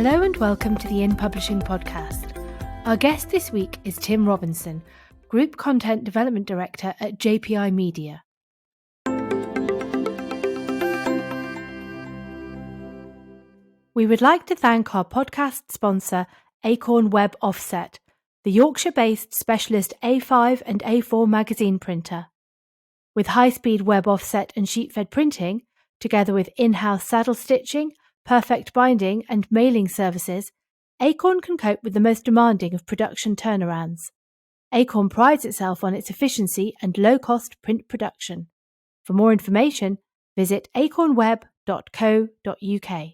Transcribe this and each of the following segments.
Hello and welcome to the In Publishing podcast. Our guest this week is Tim Robinson, Group Content Development Director at JPIMedia. We would like to thank our podcast sponsor, Acorn Web Offset, the Yorkshire-based specialist A5 and A4 magazine printer. With high-speed web offset and sheet-fed printing, together with in-house saddle stitching, perfect binding and mailing services, Acorn can cope with the most demanding of production turnarounds. Acorn prides itself on its efficiency and low-cost print production. For more information, visit acornweb.co.uk.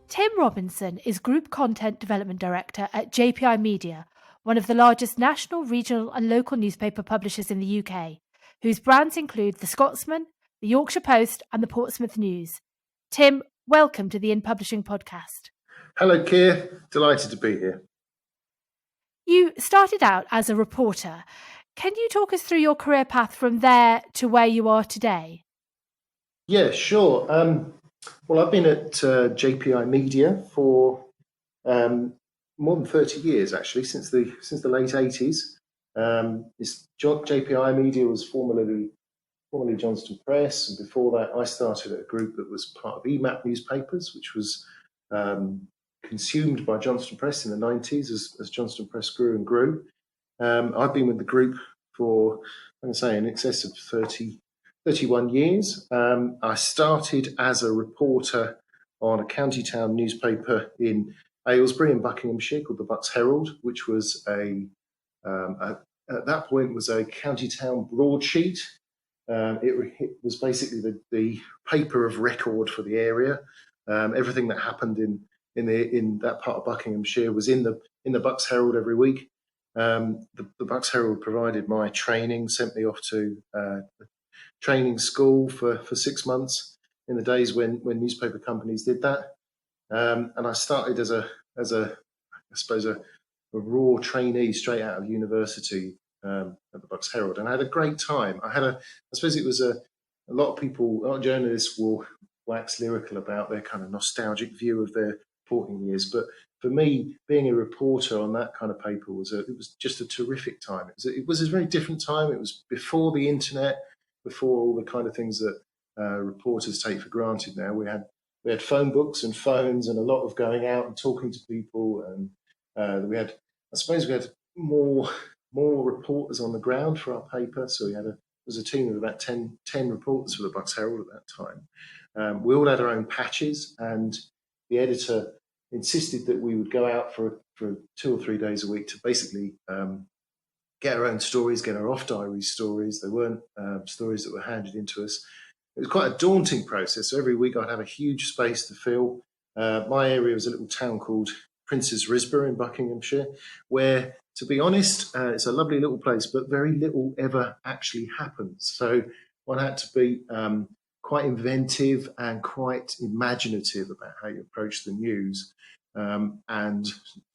Tim Robinson is Group Content Development Director at JPIMedia, one of the largest national, regional and local newspaper publishers in the UK, whose brands include The Scotsman, The Yorkshire Post and The Portsmouth News. Tim, welcome to the In Publishing podcast. Hello, Ciar. Delighted to be here. You started out as a reporter. Can you talk us through your career path from there to where you are today? Yeah, sure. Well, I've been at JPIMedia for more than 30 years, actually, since the late 80s. JPIMedia was formerly Johnston Press, and before that I started at a group that was part of EMAP Newspapers, which was consumed by Johnston Press in the 90s as Johnston Press grew and grew. I've been with the group for, I'm going to say, in excess of 31 years. I started as a reporter on a county town newspaper in Aylesbury in Buckinghamshire called the Bucks Herald, which was at that point was a county town broadsheet. It was basically the paper of record for the area. Everything that happened in that part of Buckinghamshire was in the Bucks Herald every week. The Bucks Herald provided my training, sent me off to training school for 6 months in the days when newspaper companies did that. And I started as a raw trainee straight out of university at the Bucks Herald, and I had a great time. I suppose it was a lot of people, a lot of journalists will wax lyrical about their kind of nostalgic view of their reporting years, but for me, being a reporter on that kind of paper it was just a terrific time. It was a very different time. It was before the internet, before all the kind of things that reporters take for granted now. We had phone books and phones and a lot of going out and talking to people, and we had more reporters on the ground for our paper. So there was a team of about 10 reporters for the Bucks Herald at that time. We all had our own patches, and the editor insisted that we would go out for 2 or 3 days a week to basically get our own stories, get our off-diary stories. They weren't stories that were handed into us. It was quite a daunting process. So every week I'd have a huge space to fill. My area was a little town called Prince's Risborough in Buckinghamshire, where, to be honest, it's a lovely little place, but very little ever actually happens. So one had to be quite inventive and quite imaginative about how you approach the news, and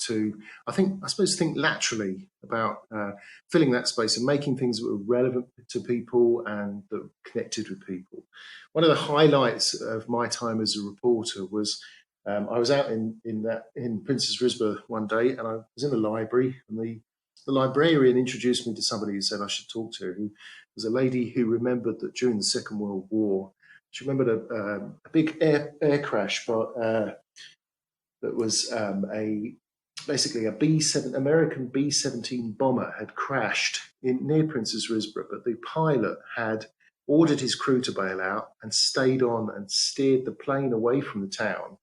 to, I suppose, think laterally about filling that space and making things that were relevant to people and that connected with people. One of the highlights of my time as a reporter was I was out in Prince's Risborough one day, and I was in the library, and the librarian introduced me to somebody who said I should talk to, who was a lady who remembered that during the Second World War, she remembered a big air crash, but that was basically a American B-17 bomber had crashed near Prince's Risborough, but the pilot had ordered his crew to bail out and stayed on and steered the plane away from the town,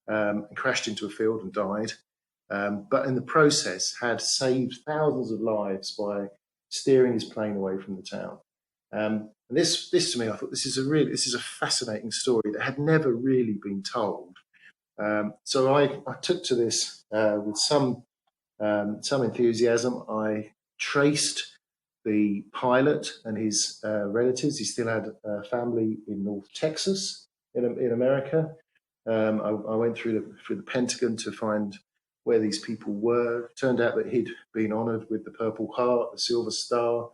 and crashed into a field and died. But in the process had saved thousands of lives by steering his plane away from the town. And this to me, I thought this is a fascinating story that had never really been told. So I took to this with some enthusiasm. I traced the pilot and his relatives. He still had a family in North Texas in America. I went through the Pentagon to find where these people were. Turned out that he'd been honoured with the Purple Heart, the Silver Star,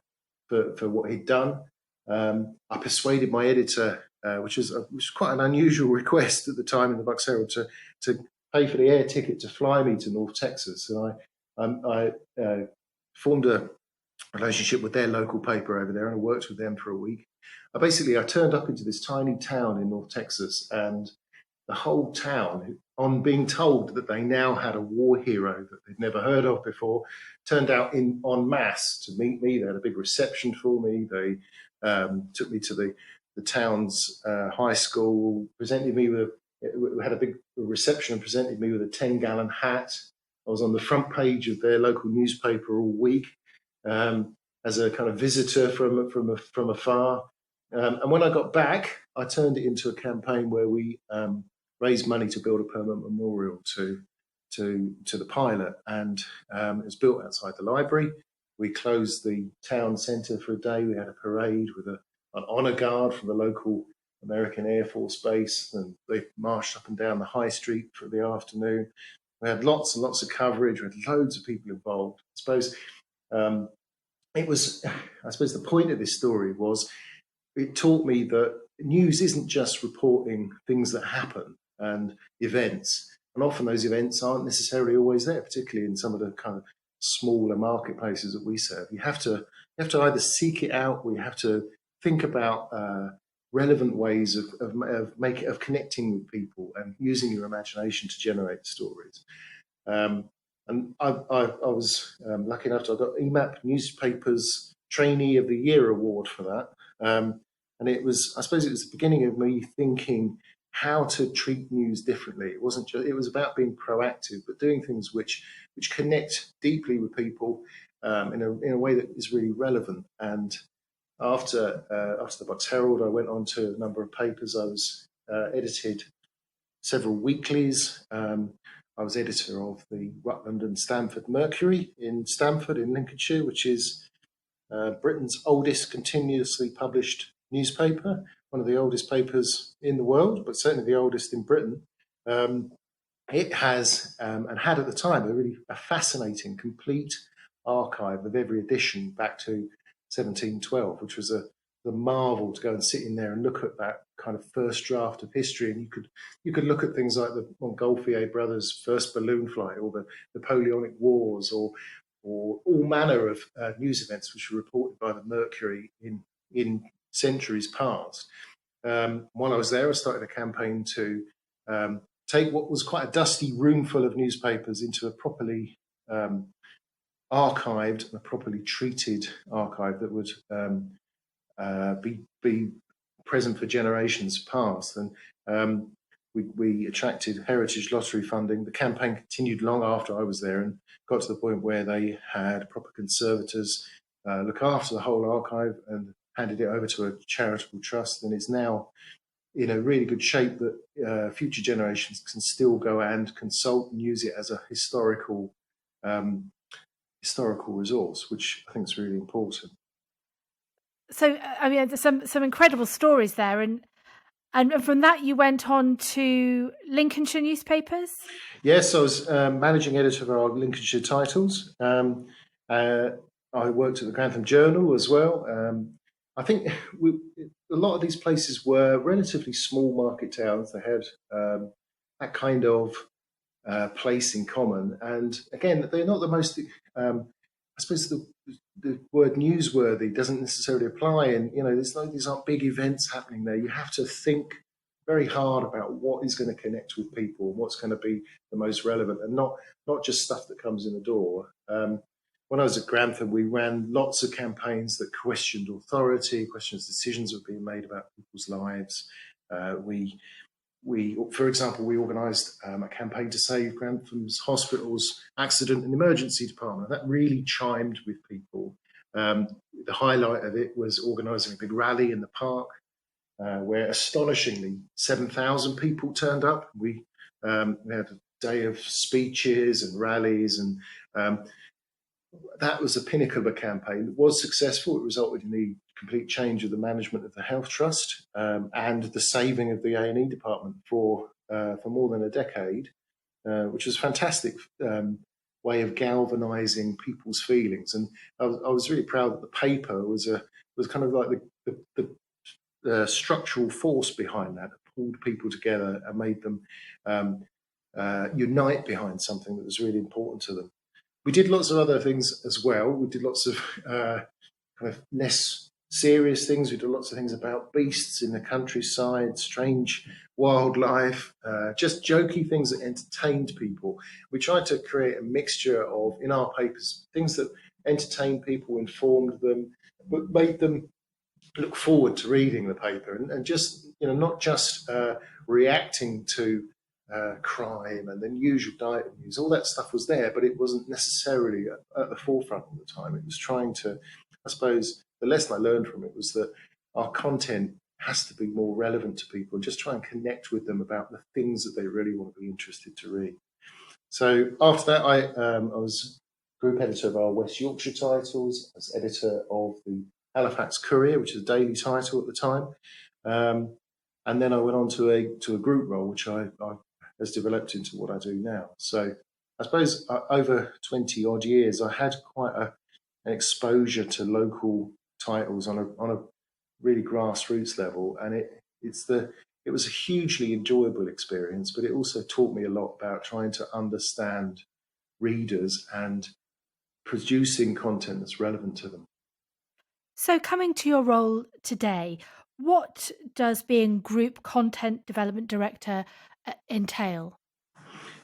for what he'd done. I persuaded my editor, which was quite an unusual request at the time in the Bucks Herald, to pay for the air ticket to fly me to North Texas. And I formed a relationship with their local paper over there, and I worked with them for a week. I turned up into this tiny town in North Texas, and the whole town, on being told that they now had a war hero that they'd never heard of before, turned out in en masse to meet me. They had a big reception for me. They took me to the town's high school, presented me with, we had a big reception and presented me with a 10-gallon hat. I was on the front page of their local newspaper all week as a kind of visitor from afar. And when I got back, I turned it into a campaign where we raised money to build a permanent memorial to the pilot, and it was built outside the library. We closed the town centre for a day. We had a parade with an honour guard from the local American Air Force Base, and they marched up and down the high street for the afternoon. We had lots and lots of coverage. We had loads of people involved. I suppose the point of this story was it taught me that news isn't just reporting things that happen and events. And often those events aren't necessarily always there, particularly in some of the kind of smaller marketplaces that we serve. You have to either seek it out, or you have to think about relevant ways of connecting with people and using your imagination to generate stories. And I was lucky enough to, I got EMAP Newspapers Trainee of the Year award for that. And it was the beginning of me thinking how to treat news differently. It wasn't just, it was about being proactive, but doing things which connect deeply with people in a way that is really relevant. And after the Bucks Herald, I went on to a number of papers. I was edited several weeklies. I was editor of the Rutland and Stamford Mercury in Stamford in Lincolnshire, which is Britain's oldest continuously published newspaper, one of the oldest papers in the world, but certainly the oldest in Britain. It has and had at the time a fascinating, complete archive of every edition back to 1712, which was the marvel to go and sit in there and look at that kind of first draft of history. And you could look at things like the Montgolfier brothers' first balloon flight, or the Napoleonic Wars, or all manner of news events which were reported by the Mercury in centuries past. While I was there, I started a campaign to take what was quite a dusty room full of newspapers into a properly archived, a properly treated archive that would be present for generations past. And we attracted Heritage Lottery funding. The campaign continued long after I was there, and got to the point where they had proper conservators look after the whole archive and handed it over to a charitable trust, and is now in a really good shape that future generations can still go and consult and use it as a historical resource, which I think is really important. So, I mean, there's some incredible stories there, and from that you went on to Lincolnshire Newspapers? Yes, I was managing editor of our Lincolnshire titles. I worked at the Grantham Journal as well. I think a lot of these places were relatively small market towns. They had that kind of place in common. And again, they're not the most, I suppose the word newsworthy doesn't necessarily apply. And, these aren't big events happening there. You have to think very hard about what is going to connect with people, what's going to be the most relevant, and not just stuff that comes in the door. When I was at Grantham, we ran lots of campaigns that questioned authority, questioned decisions that were being made about people's lives. For example, we organised a campaign to save Grantham's Hospital's accident and emergency department. That really chimed with people. The highlight of it was organising a big rally in the park, where astonishingly 7,000 people turned up. We had a day of speeches and rallies, and that was the pinnacle of a campaign. It was successful. It resulted in the complete change of the management of the Health Trust and the saving of the A&E department for more than a decade, which was fantastic. way of galvanising people's feelings. And I was really proud that the paper was kind of like the structural force behind that pulled people together and made them unite behind something that was really important to them. We did lots of other things as well. We did lots of kind of less serious things. We did lots of things about beasts in the countryside, strange wildlife, just jokey things that entertained people. We tried to create a mixture of, in our papers, things that entertained people, informed them, but made them look forward to reading the paper, and just, not just reacting to crime and then usual diet news. All that stuff was there, but it wasn't necessarily at the forefront all the time. It was trying to, I suppose, the lesson I learned from it was that our content has to be more relevant to people and just try and connect with them about the things that they really want to be interested to read. So after that, I was group editor of our West Yorkshire titles, as editor of the Halifax Courier, which is a daily title at the time. And then I went on to a group role, which I has developed into what I do now. So I suppose over 20 odd years, I had quite an exposure to local titles on a really grassroots level, and it was a hugely enjoyable experience, but it also taught me a lot about trying to understand readers and producing content that's relevant to them. So coming to your role today, what does being Group Content Development Director entail?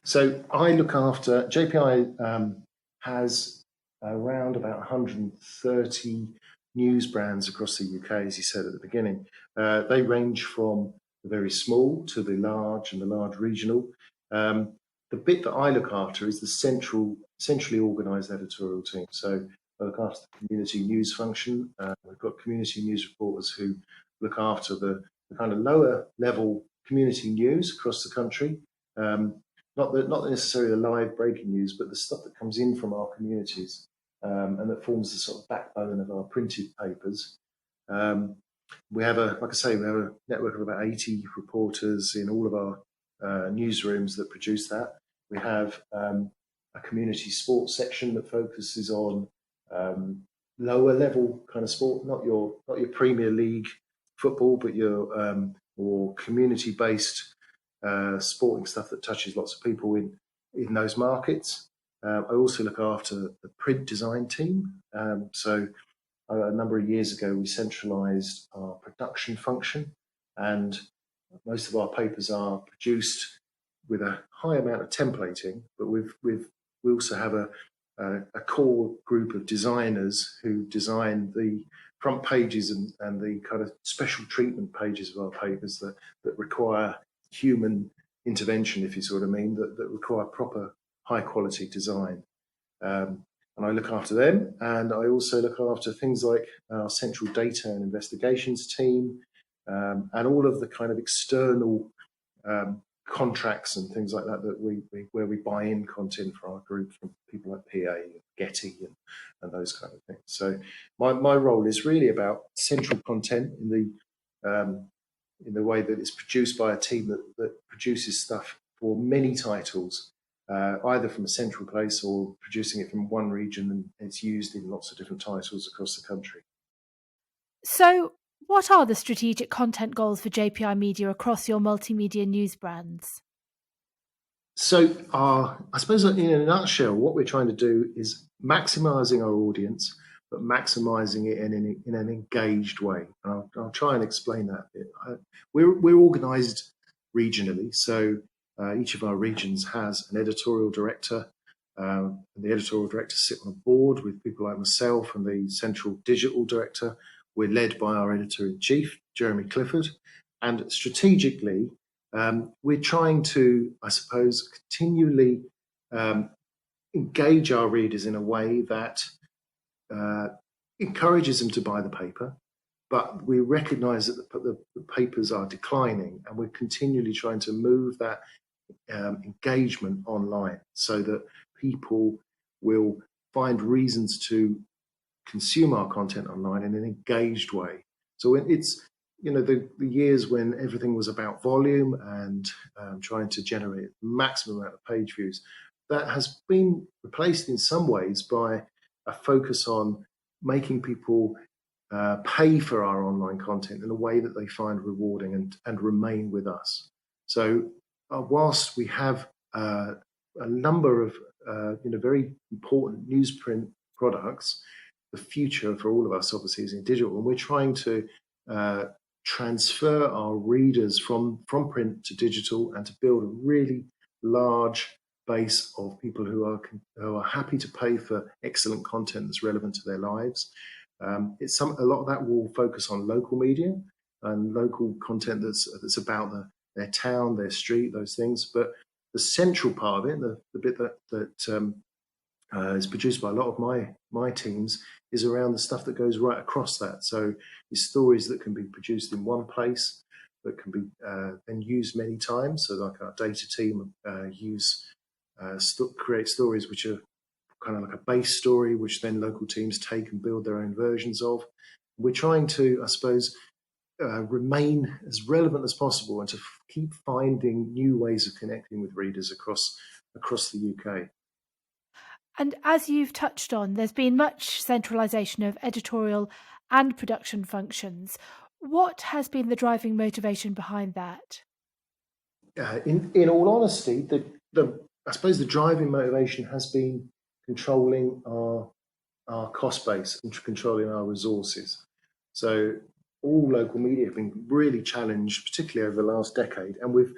So I look after, JPI has around about 130 news brands across the UK, as you said at the beginning. They range from the very small to the large and the large regional. The bit that I look after is the centrally organised editorial team. So I look after the community news function. We've got community news reporters who look after the kind of lower level community news across the country. Not necessarily the live breaking news, but the stuff that comes in from our communities and that forms the sort of backbone of our printed papers. We have like I say, we have a network of about 80 reporters in all of our newsrooms that produce that. We have a community sports section that focuses on lower level kind of sport, not your Premier League football, but your more community based sporting stuff that touches lots of people in those markets. I also look after the print design team. So a number of years ago, we centralised our production function, and most of our papers are produced with a high amount of templating, but we also have a core group of designers who design the front pages and the kind of special treatment pages of our papers that require human intervention, if you see what I mean, that require proper high quality design. And I look after them, and I also look after things like our central data and investigations team, and all of the kind of external contracts and things like that where we buy in content for our group from people like PA and Getty and those kind of things. So my role is really about central content in the way that it's produced by a team that produces stuff for many titles, either from a central place or producing it from one region, and it's used in lots of different titles across the country. So what are the strategic content goals for JPIMedia across your multimedia news brands? So I suppose in a nutshell, what we're trying to do is maximising our audience, but maximising it in an engaged way. And I'll try and explain that a bit. We're organised regionally, so each of our regions has an editorial director, and the editorial directors sit on a board with people like myself and the central digital director. We're led by our editor-in-chief, Jeremy Clifford, and strategically, we're trying to, I suppose, continually engage our readers in a way that encourages them to buy the paper, but we recognise that the papers are declining, and we're continually trying to move that engagement online so that people will find reasons to consume our content online in an engaged way. So it's the years when everything was about volume and trying to generate maximum amount of page views, that has been replaced in some ways by a focus on making people pay for our online content in a way that they find rewarding and remain with us. So whilst we have a number of very important newsprint products, the future for all of us obviously is in digital, and we're trying to transfer our readers from print to digital and to build a really large base of people who are happy to pay for excellent content that's relevant to their lives. A lot of that will focus on local media and local content that's about their town, their street, those things. But the central part of it, the bit that is produced by a lot of my teams, is around the stuff that goes right across that. So it's stories that can be produced in one place that can be then used many times. So like our data team create stories which are kind of like a base story, which then local teams take and build their own versions of. We're trying to, I suppose, remain as relevant as possible and to keep finding new ways of connecting with readers across the UK. And as you've touched on, there's been much centralisation of editorial and production functions. What has been the driving motivation behind that? In all honesty, I suppose the driving motivation has been controlling our cost base and controlling our resources. So all local media have been really challenged, particularly over the last decade, and with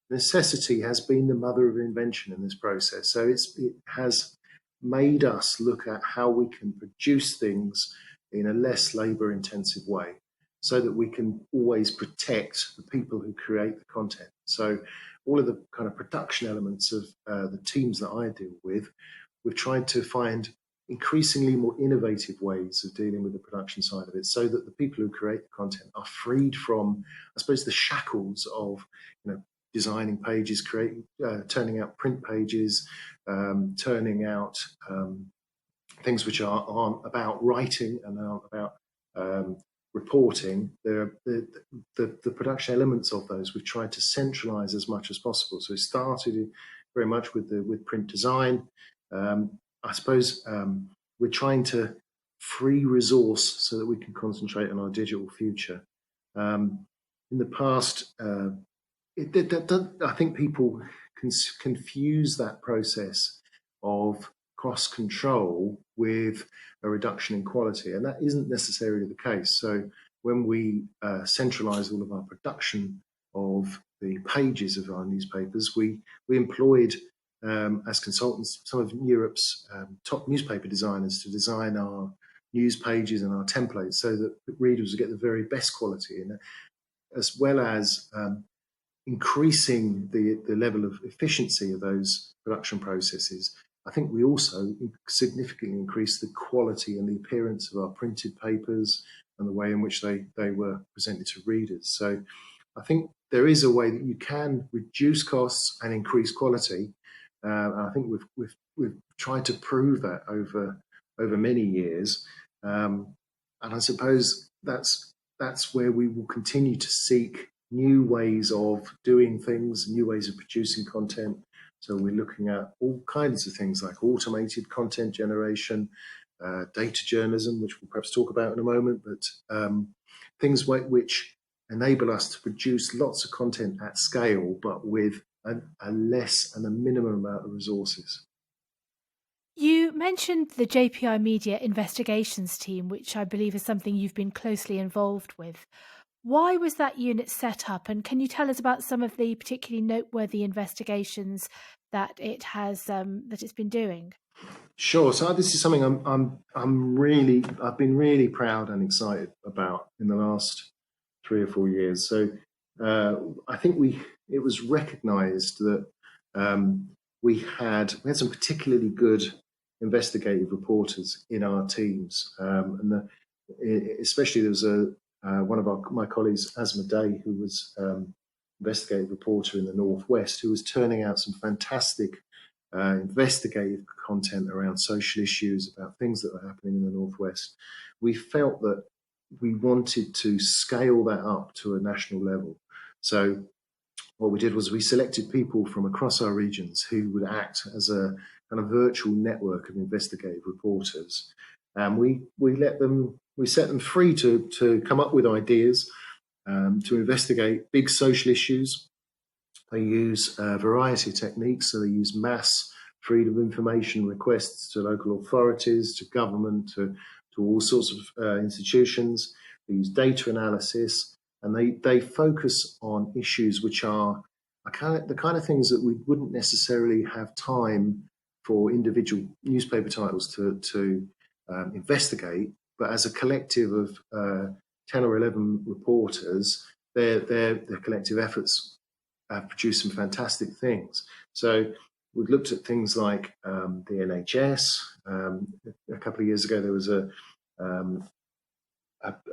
necessity has been the mother of invention in this process. So it has made us look at how we can produce things in a less labour intensive way so that we can always protect the people who create the content. So all of the kind of production elements of the teams that I deal with, we've tried to find increasingly more innovative ways of dealing with the production side of it so that the people who create the content are freed from, I suppose, the shackles of, designing pages, turning out print pages, turning out things which aren't about writing and aren't about reporting. The production elements of those we've tried to centralise as much as possible. So it started very much with print design. I suppose we're trying to free resource so that we can concentrate on our digital future. In the past, I think people confuse that process of cost control with a reduction in quality, and that isn't necessarily the case. So when we centralised all of our production of the pages of our newspapers, we employed as consultants some of Europe's top newspaper designers to design our news pages and our templates so that readers would get the very best quality, and as well as increasing the level of efficiency of those production processes. I think we also significantly increased the quality and the appearance of our printed papers and the way in which they were presented to readers. So I think there is a way that you can reduce costs and increase quality. And I think we've tried to prove that over many years. And I suppose that's where we will continue to seek new ways of doing things, new ways of producing content. So we're looking at all kinds of things like automated content generation, data journalism, which we'll perhaps talk about in a moment, but things which enable us to produce lots of content at scale, but with a less and a minimum amount of resources. You mentioned the JPIMedia investigations team, which I believe is something you've been closely involved with. Why was that unit set up, and can you tell us about some of the particularly noteworthy investigations that it's been doing? Sure. So this is something I've been really proud and excited about in the last 3 or 4 years. So I think it was recognised that we had some particularly good investigative reporters in our teams, and especially there was one of my colleagues, Asma Day, who was investigative reporter in the Northwest, who was turning out some fantastic investigative content around social issues, about things that were happening in the Northwest. We felt that we wanted to scale that up to a national level. So what we did was we selected people from across our regions who would act as a kind of virtual network of investigative reporters. And we set them free to come up with ideas, to investigate big social issues. They use a variety of techniques. So they use mass freedom of information requests to local authorities, to government, to all sorts of institutions. They use data analysis, and they focus on issues which are the kind of things that we wouldn't necessarily have time for individual newspaper titles to investigate, but as a collective of 10 or 11 reporters, their collective efforts have produced some fantastic things. So we've looked at things like the NHS. A couple of years ago, there was a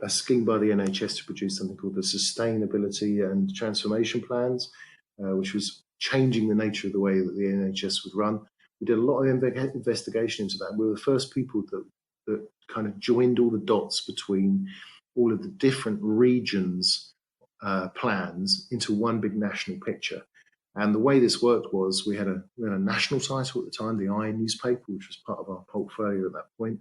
scheme by the NHS to produce something called the Sustainability and Transformation Plans, which was changing the nature of the way that the NHS would run. We did a lot of investigation into that. We were the first people that kind of joined all the dots between all of the different regions' plans into one big national picture. And the way this worked was we had a national title at the time, the I newspaper, which was part of our portfolio at that point.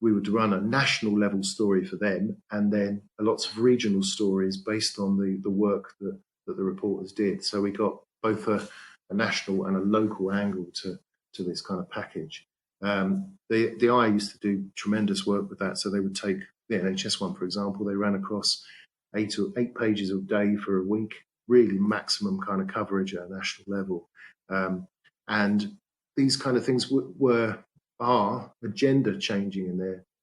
We would run a national level story for them, and then lots of regional stories based on the work that the reporters did. So we got both a national and a local angle to this kind of package. The I used to do tremendous work with that. So they would take the NHS one, for example. They ran across 8 pages a day for a week, really maximum kind of coverage at a national level. And these kind of things are agenda changing in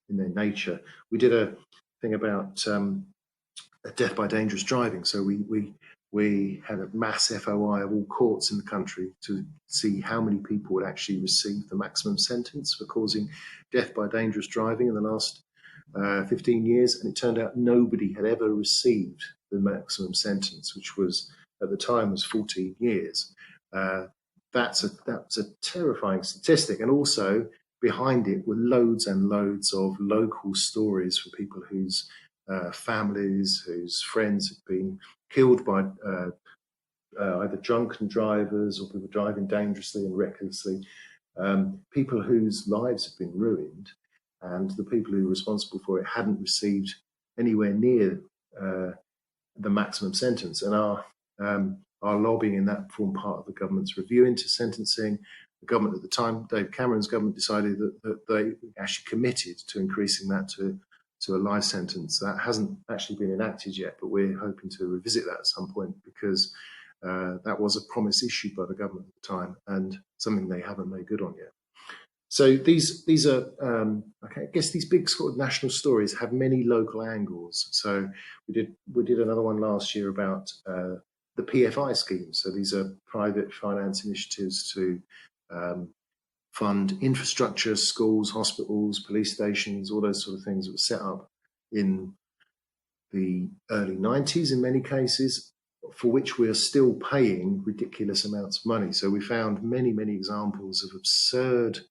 their nature. We did a thing about death by dangerous driving. So we had a mass FOI of all courts in the country to see how many people would actually receive the maximum sentence for causing death by dangerous driving in the last 15 years. And it turned out nobody had ever received the maximum sentence, which was at the time was 14 years. That's a terrifying statistic. And also behind it were loads and loads of local stories from people whose families, whose friends have been killed by either drunken drivers or people driving dangerously and recklessly, people whose lives have been ruined, and the people who were responsible for it hadn't received anywhere near the maximum sentence. And our lobbying in that formed part of the government's review into sentencing. The government at the time, David Cameron's government, decided that they actually committed to increasing that to a life sentence. That hasn't actually been enacted yet, but we're hoping to revisit that at some point, because that was a promise issued by the government at the time and something they haven't made good on yet. So these are, I guess these big sort of national stories have many local angles. So we did another one last year about the PFI scheme. So these are private finance initiatives to fund infrastructure, schools, hospitals, police stations, all those sort of things that were set up in the early 90s in many cases, for which we are still paying ridiculous amounts of money. So we found many, many examples of absurd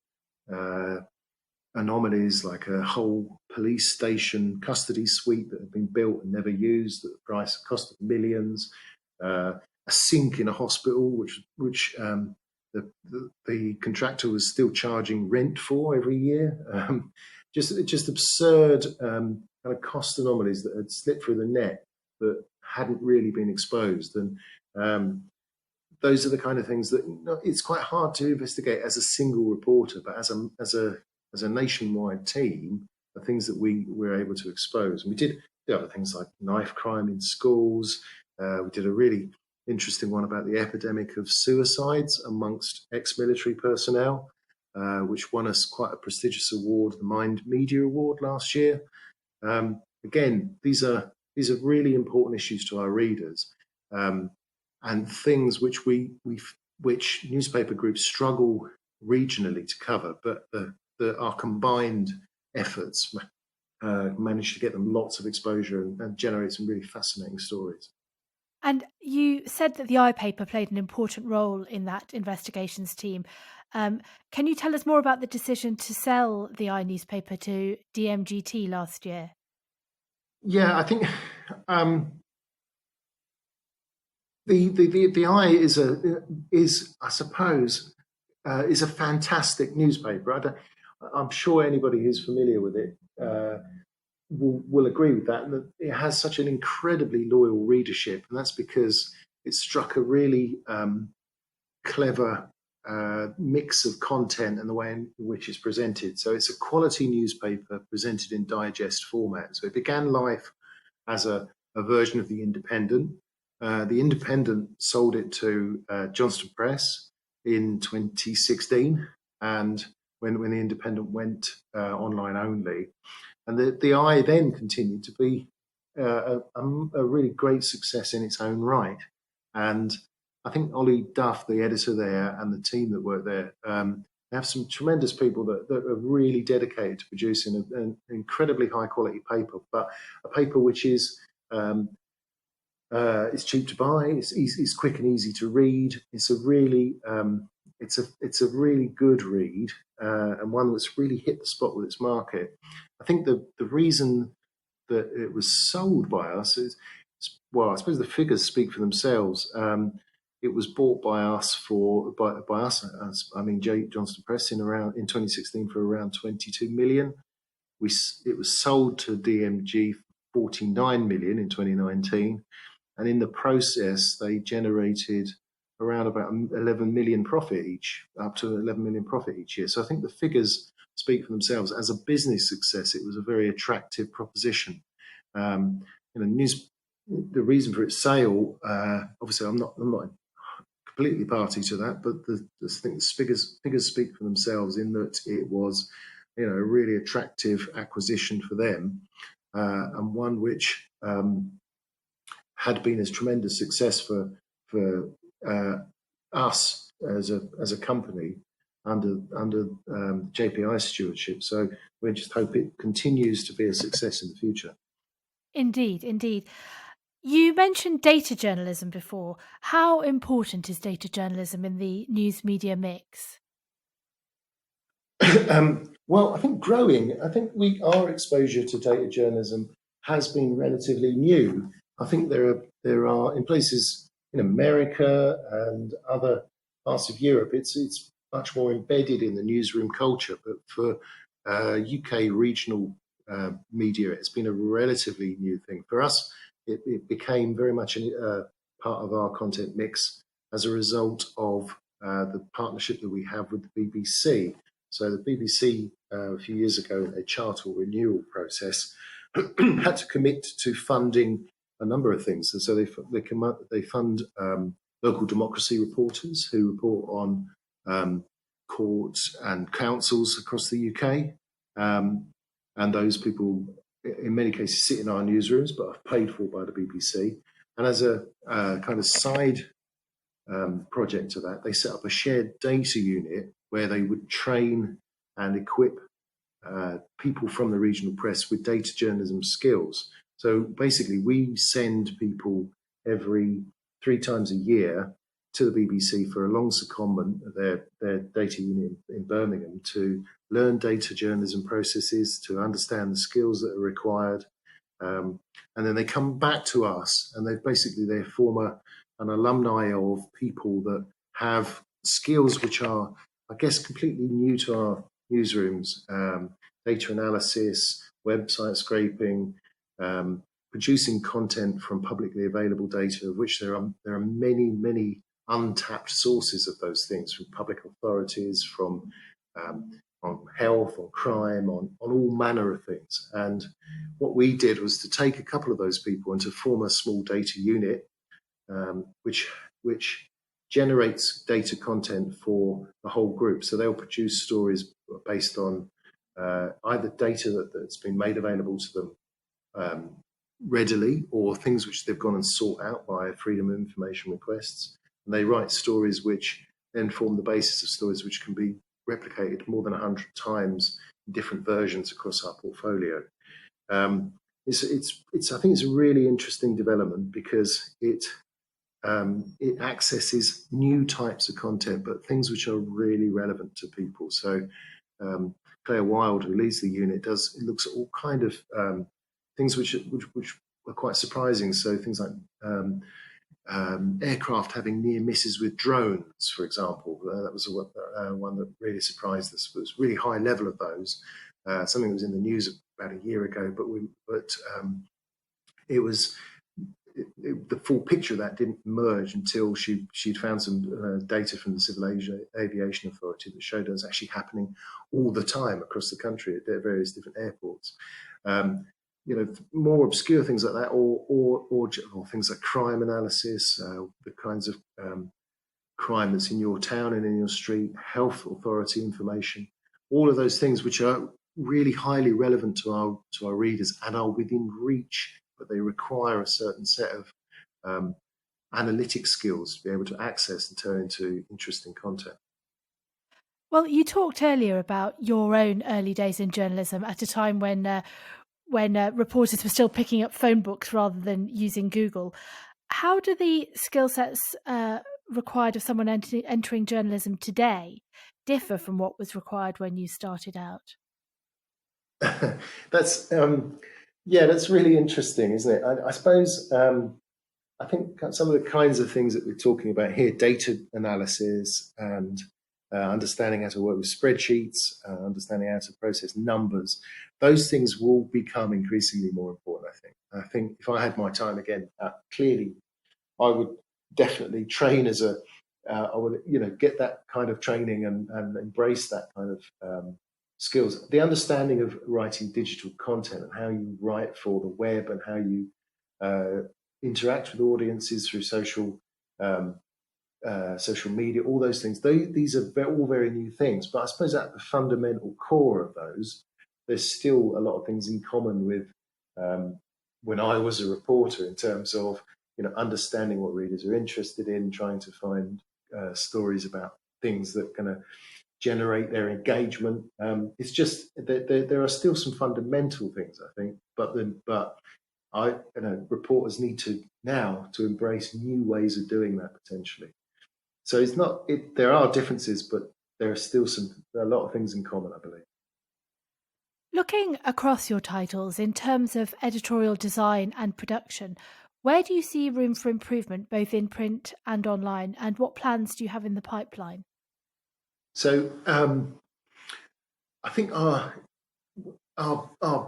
anomalies, like a whole police station custody suite that had been built and never used at the price cost of millions, a sink in a hospital which the contractor was still charging rent for every year. Just absurd kind of cost anomalies that had slipped through the net that hadn't really been exposed. And those are the kind of things that it's quite hard to investigate as a single reporter, but as a nationwide team, the things that we were able to expose. And we did other things like knife crime in schools. We did a really interesting one about the epidemic of suicides amongst ex-military personnel, which won us quite a prestigious award, the Mind Media Award last year. Again, these are really important issues to our readers, and things which which newspaper groups struggle regionally to cover, but our combined efforts managed to get them lots of exposure and generate some really fascinating stories. And you said that the I paper played an important role in that investigations team. Can you tell us more about the decision to sell the I newspaper to DMGT last year? Yeah, I think The Eye is I suppose is a fantastic newspaper. I'm sure anybody who's familiar with it will agree with that. And that it has such an incredibly loyal readership, and that's because it struck a really clever mix of content and the way in which it's presented. So it's a quality newspaper presented in digest format. So it began life as a version of the Independent. The Independent sold it to Johnston Press in 2016, and when the Independent went online only, and the Eye then continued to be a really great success in its own right. And I think Ollie Duff, the editor there, and the team that work there, they have some tremendous people that are really dedicated to producing an incredibly high quality paper, but a paper which is it's cheap to buy, it's quick and easy to read. It's a really it's a really good read, and one that's really hit the spot with its market. I think the reason that it was sold by us is, well, I suppose the figures speak for themselves. It was bought by us by us. I mean, Johnston Press in 2016 for around 22 million. It was sold to DMG for 49 million in 2019, and in the process they generated around about 11 million profit each, up to 11 million profit each year. So I think the figures speak for themselves. As a business success, it was a very attractive proposition. The reason for its sale, obviously, I'm not completely party to that, but I think the figures speak for themselves in that it was, a really attractive acquisition for them, and one which had been a tremendous success for us as a company under JPI stewardship. So we just hope it continues to be a success in the future. Indeed, indeed. You mentioned data journalism before. How important is data journalism in the news media mix? Well, I think growing. I think our exposure to data journalism has been relatively new. I think there are in places in America and other parts of Europe, it's much more embedded in the newsroom culture. But for UK regional media, it's been a relatively new thing. For us, it became very much a part of our content mix as a result of the partnership that we have with the BBC. So the BBC, a few years ago, in a charter renewal process, had to commit to funding a number of things. And so they fund local democracy reporters who report on courts and councils across the UK. And those people, in many cases, sit in our newsrooms, but are paid for by the BBC. And as a kind of side project to that, they set up a shared data unit where they would train and equip people from the regional press with data journalism skills. So basically, we send people every 3 times a year to the BBC for a long secondment of their data unit in Birmingham to learn data journalism processes, to understand the skills that are required. And then they come back to us, and they form an alumni of people that have skills which are, I guess, completely new to our newsrooms. Data analysis, website scraping, producing content from publicly available data, of which there are many, many untapped sources of those things, from public authorities, from on health, on crime, on all manner of things. And what we did was to take a couple of those people and to form a small data unit, which generates data content for the whole group. So they'll produce stories based on either data that's been made available to them readily, or things which they've gone and sought out via freedom of information requests. And they write stories which then form the basis of stories which can be replicated more than 100 times in different versions across our portfolio. I think it's a really interesting development because it accesses new types of content, but things which are really relevant to people. So Claire Wilde, who leads the unit, looks at all kind of things which are quite surprising. So things like aircraft having near misses with drones, for example. That was one that really surprised us. It was really high level of those. Something that was in the news about a year ago, but it was the full picture of that didn't emerge until she'd found some data from the Civil Aviation Authority that showed it was actually happening all the time across the country at various different airports. More obscure things like that, or things like crime analysis, the kinds of crime that's in your town and in your street, health authority information, all of those things which are really highly relevant to our readers and are within reach, but they require a certain set of analytic skills to be able to access and turn into interesting content. Well, you talked earlier about your own early days in journalism at a time when reporters were still picking up phone books rather than using Google. How do the skill sets required of someone entering journalism today differ from what was required when you started out? That's really interesting, isn't it? I suppose I think some of the kinds of things that we're talking about here, data analysis and understanding how to work with spreadsheets, understanding how to process numbers, those things will become increasingly more important, I think. I think if I had my time again, clearly I would definitely train I would, get that kind of training and embrace that kind of skills. The understanding of writing digital content and how you write for the web and how you interact with audiences through social media, all those things. These are all very new things, but I suppose at the fundamental core of those, there's still a lot of things in common with when I was a reporter in terms of understanding what readers are interested in, trying to find stories about things that are going to generate their engagement. It's just that there are still some fundamental things, I think, but reporters need to now to embrace new ways of doing that potentially. So there are differences, but there are still a lot of things in common, I believe. Looking across your titles in terms of editorial design and production, where do you see room for improvement both in print and online, and what plans do you have in the pipeline? So I think our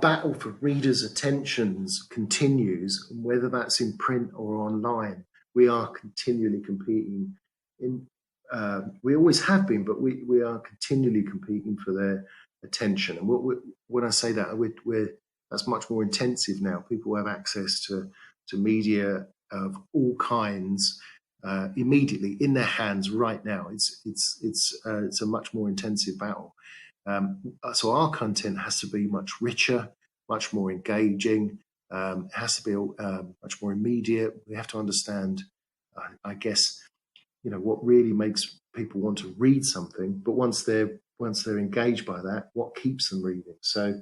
battle for readers' attentions continues, and whether that's in print or online, we are continually competing. We always have been, but we are continually competing for their attention. And when I say that, that's much more intensive now. People have access to media of all kinds immediately in their hands right now. It's a much more intensive battle. So our content has to be much richer, much more engaging. It has to be much more immediate. We have to understand, I guess, what really makes people want to read something. But once they're engaged by that, what keeps them reading? So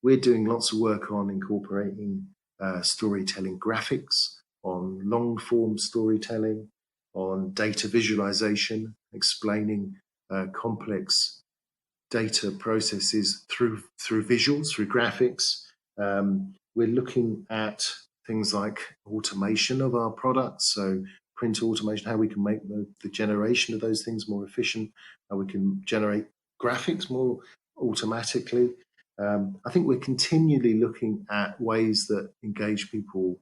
we're doing lots of work on incorporating storytelling graphics, on long form storytelling, on data visualization, explaining complex data processes through visuals, through graphics. We're looking at things like automation of our products, so print automation, how we can make the generation of those things more efficient, how we can generate graphics more automatically. I think we're continually looking at ways that engage people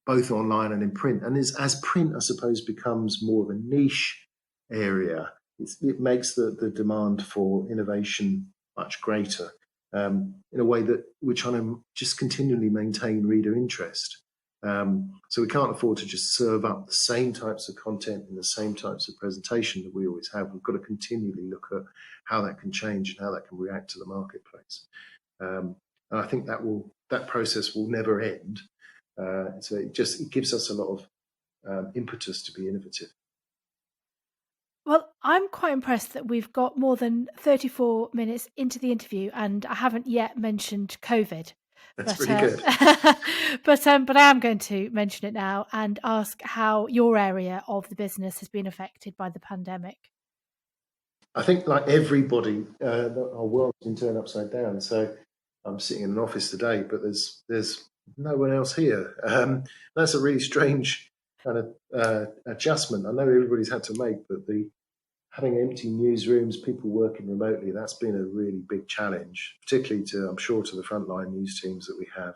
both online and in print. And as print, I suppose, becomes more of a niche area, it makes the demand for innovation much greater in a way that we're trying to just continually maintain reader interest. So we can't afford to just serve up the same types of content and the same types of presentation that we always have. We've got to continually look at how that can change and how that can react to the marketplace. And I think that process will never end. So it gives us a lot of impetus to be innovative. Well, I'm quite impressed that we've got more than 34 minutes into the interview and I haven't yet mentioned COVID. That's pretty good. But I am going to mention it now and ask how your area of the business has been affected by the pandemic. I think, like everybody, our world's been turned upside down. So I'm sitting in an office today, but there's no one else here. That's a really strange kind of adjustment. I know everybody's had to make, but the having empty newsrooms, people working remotely, that's been a really big challenge, particularly I'm sure, to the frontline news teams that we have.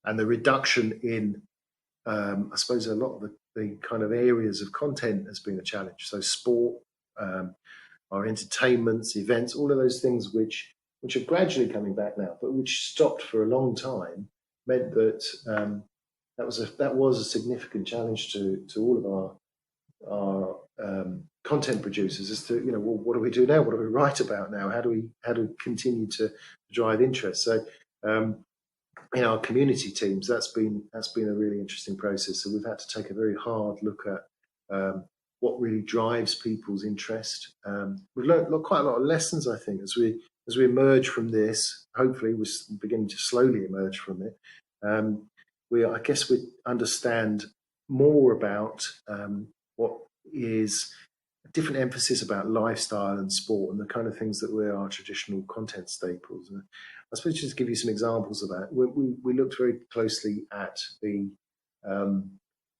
And the reduction in, I suppose, a lot of the kind of areas of content has been a challenge. So sport, our entertainments, events, all of those things which are gradually coming back now, but which stopped for a long time, meant that that was a significant challenge to all of our content producers as to, well, what do we do now? What do we write about now? How do we continue to drive interest? So in our community teams, that's been a really interesting process. So we've had to take a very hard look at what really drives people's interest. We've learned quite a lot of lessons, I think, as we emerge from this. Hopefully, we're beginning to slowly emerge from it. I guess we understand more about what is a different emphasis about lifestyle and sport and the kind of things that were our traditional content staples. I suppose just to give you some examples of that, we looked very closely at the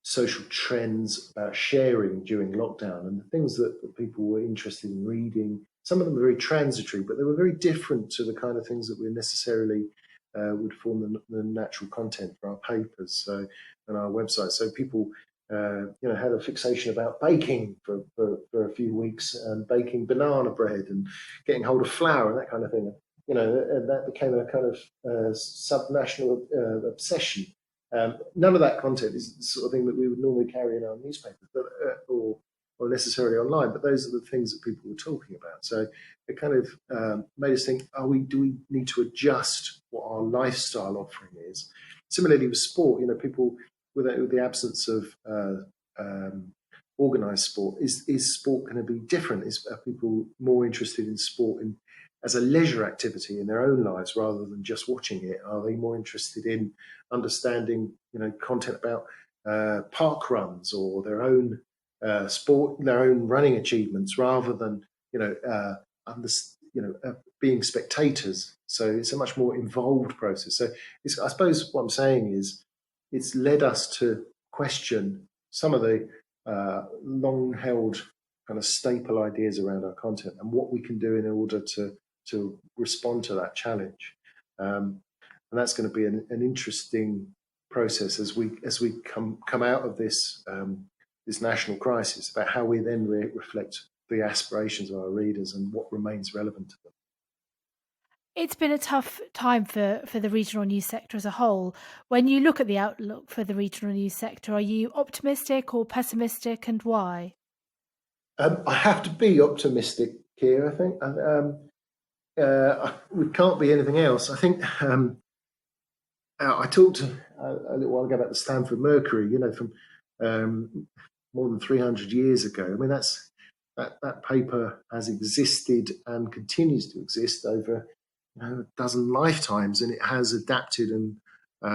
social trends about sharing during lockdown and the things that people were interested in reading. Some of them were very transitory, but they were very different to the kind of things that we necessarily would form the natural content for our papers and our website. So people had a fixation about baking for a few weeks and baking banana bread and getting hold of flour and that kind of thing. And that became a kind of subnational obsession. None of that content is the sort of thing that we would normally carry in our newspapers, or necessarily online. But those are the things that people were talking about. So it kind of made us think: do we need to adjust what our lifestyle offering is? Similarly with sport, people with the absence of organised sport, is sport going to be different? Are people more interested in sport as a leisure activity in their own lives rather than just watching it? Are they more interested in understanding, content about park runs or their own sport, their own running achievements, rather than being spectators? So it's a much more involved process. So I suppose what I'm saying is it's led us to question some of the long-held kind of staple ideas around our content and what we can do in order to respond to that challenge. And that's going to be an interesting process as we come out of this this national crisis, about how we then reflect the aspirations of our readers and what remains relevant to them. It's been a tough time for the regional news sector as a whole. When you look at the outlook for the regional news sector, are you optimistic or pessimistic, and why? I have to be optimistic here, I think. We can't be anything else. I think I talked a little while ago about the Stanford Mercury, from more than 300 years ago. I mean, that paper has existed and continues to exist over a dozen lifetimes, and it has adapted and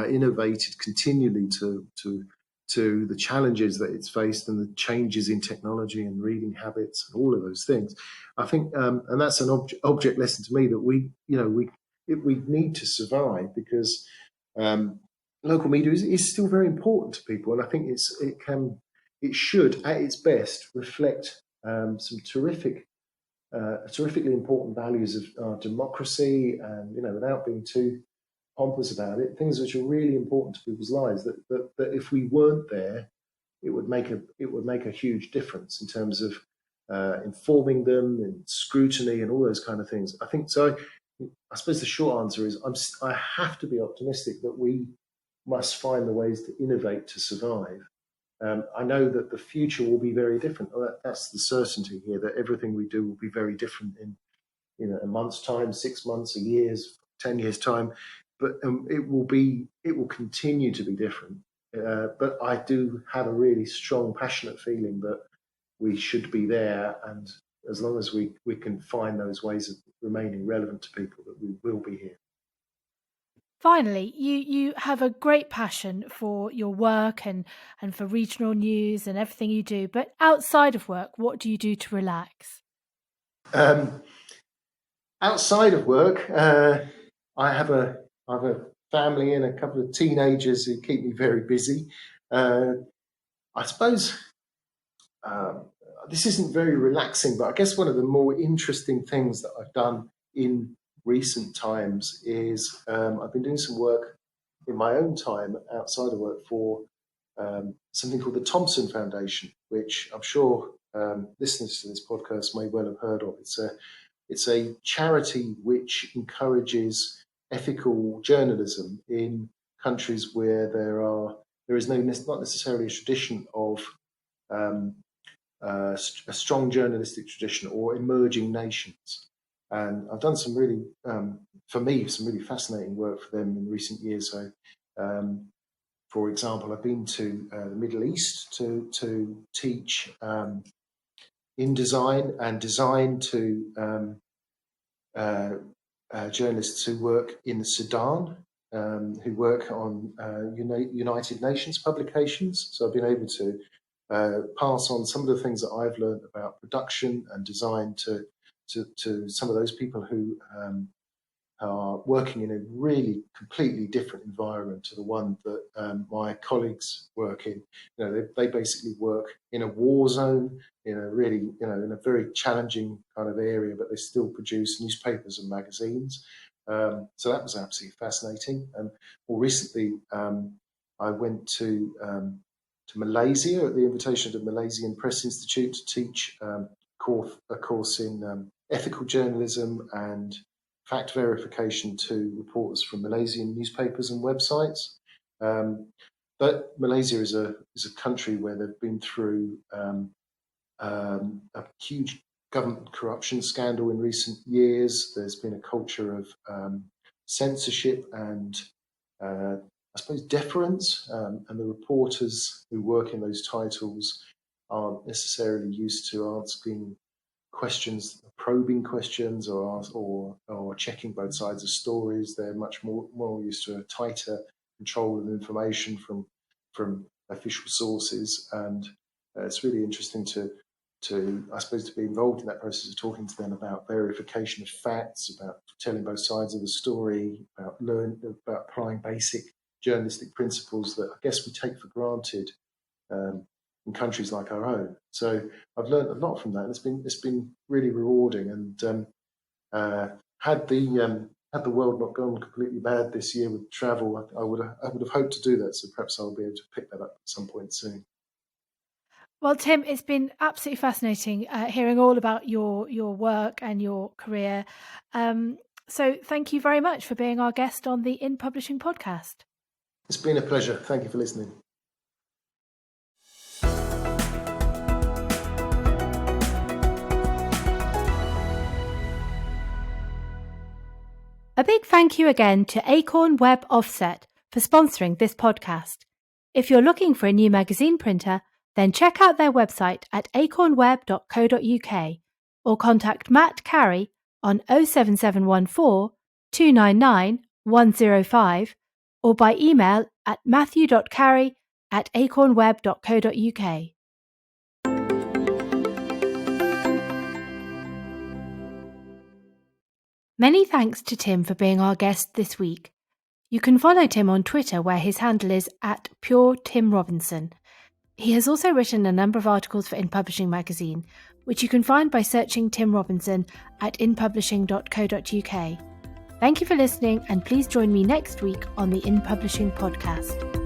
innovated continually to the challenges that it's faced and the changes in technology and reading habits and all of those things. I think, and that's an object lesson to me, that we need to survive, because local media is still very important to people, and I think it should at its best reflect some terrifically important values of our democracy, and without being too pompous about it, things which are really important to people's lives. That if we weren't there, it would make a huge difference in terms of informing them and scrutiny and all those kind of things. I think so. I suppose the short answer is I have to be optimistic that we must find the ways to innovate to survive. I know that the future will be very different. That's the certainty here, that everything we do will be very different in a month's time, 6 months, a year's, 10 years' time. But it will continue to be different. But I do have a really strong, passionate feeling that we should be there, and as long as we can find those ways of remaining relevant to people, that we will be here. Finally, you have a great passion for your work and for regional news and everything you do. But outside of work, what do you do to relax? Outside of work, I have a family and a couple of teenagers who keep me very busy. I suppose this isn't very relaxing, but I guess one of the more interesting things that I've done in recent times is I've been doing some work in my own time outside of work for something called the Thompson Foundation, which I'm sure listeners to this podcast may well have heard of. It's a charity which encourages ethical journalism in countries where there is not necessarily a tradition of a strong journalistic tradition or emerging nations. And I've done some really, for me, some really fascinating work for them in recent years. So, for example, I've been to the Middle East to teach InDesign and design to journalists who work in the Sudan, who work on United Nations publications. So I've been able to pass on some of the things that I've learned about production and design to some of those people who are working in a really completely different environment to the one that my colleagues work in. They basically work in a war zone, in a very challenging kind of area, but they still produce newspapers and magazines. So that was absolutely fascinating. And more recently, I went to Malaysia at the invitation of the Malaysian Press Institute to teach a course in ethical journalism and fact verification to reporters from Malaysian newspapers and websites. But Malaysia is a country where they've been through a huge government corruption scandal in recent years. There's been a culture of censorship and I suppose deference, and the reporters who work in those titles aren't necessarily used to asking questions, probing questions, or checking both sides of stories. They're much more used to a tighter control of information from official sources, and it's really interesting to I suppose to be involved in that process of talking to them about verification of facts, about telling both sides of the story, about applying basic journalistic principles that I guess we take for granted in countries like our own. So I've learned a lot from that, and it's been really rewarding. And had the world not gone completely bad this year with travel, I would have hoped to do that. So perhaps I'll be able to pick that up at some point soon. Well, Tim, it's been absolutely fascinating hearing all about your work and your career. So thank you very much for being our guest on the In Publishing podcast. It's been a pleasure. Thank you for listening. A big thank you again to Acorn Web Offset for sponsoring this podcast. If you're looking for a new magazine printer, then check out their website at acornweb.co.uk or contact Matt Carey on 07714 299 105 or by email at matthew.carey@acornweb.co.uk. Many thanks to Tim for being our guest this week. You can follow Tim on Twitter, where his handle is @PureTimRobinson. He has also written a number of articles for In Publishing magazine, which you can find by searching Tim Robinson at inpublishing.co.uk. Thank you for listening, and please join me next week on the In Publishing podcast.